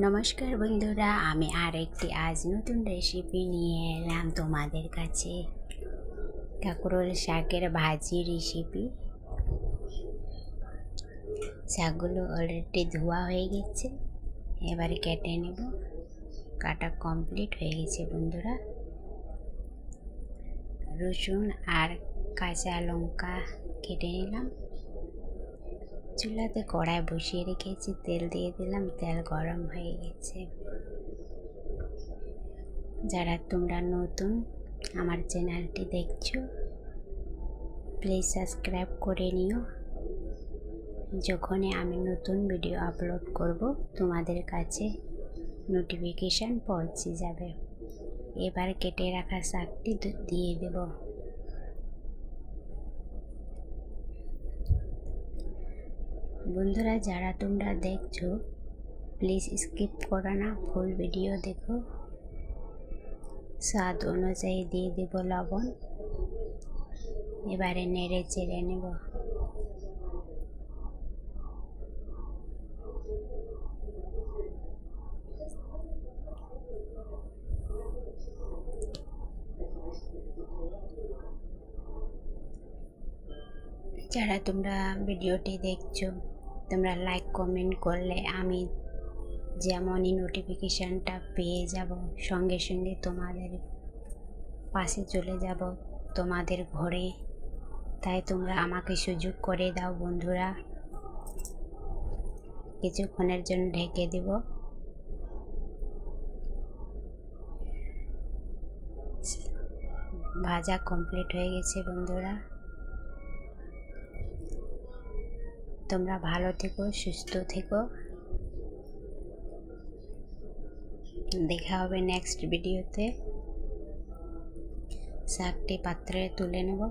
নমস্কার বন্ধুরা, আমি আরেকটি আজ নতুন রেসিপি নিয়ে এলাম তোমাদের কাছে। কাঁকরোল শাকের ভাজি রেসিপি। শাকগুলো অলরেডি ধোয়া হয়ে গেছে, এবারে কেটে নেব। কাটা কমপ্লিট হয়ে গেছে বন্ধুরা। রসুন আর কাঁচা লঙ্কা কেটে নিলাম। চুলাতে কড়াই বসিয়ে রেখেছি, তেল দিয়ে দিলাম। তেল গরম হয়ে গেছে। যারা তোমরা নতুন আমার চ্যানেলটি দেখছো, প্লিজ সাবস্ক্রাইব করে নিও। যখনই আমি নতুন ভিডিও আপলোড করব তোমাদের কাছে নোটিফিকেশান পৌঁছে যাবে। এবার কেটে রাখা শাকটি দিয়ে দেব। বন্ধুরা, যারা তোমরা দেখছো, প্লিজ স্কিপ করো না, ফুল ভিডিও দেখো। স্বাদ অনুযায়ী দিয়ে দেব লবণ। এবারে নেড়ে চেড়ে নেব। যারা তোমরা ভিডিওটি দেখছো, তোমরা লাইক কমেন্ট করলে আমি যেমনই নোটিফিকেশানটা পেয়ে যাব, সঙ্গে সঙ্গে তোমাদের পাশে চলে যাব, তোমাদের ঘরে। তাই তোমরা আমাকে সুযোগ করে দাও বন্ধুরা। কিছুক্ষণের জন্য ঢেকে দেব। ভাজা কমপ্লিট হয়ে গেছে বন্ধুরা। তোমরা ভালো থেকো, সুস্থ থেকো। দেখা হবে নেক্সট ভিডিওতে। শাকটি পাত্রে তুলে নেব।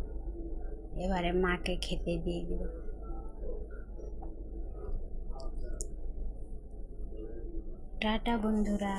এবারে মাকে খেতে দিয়ে দেব। টাটা বন্ধুরা।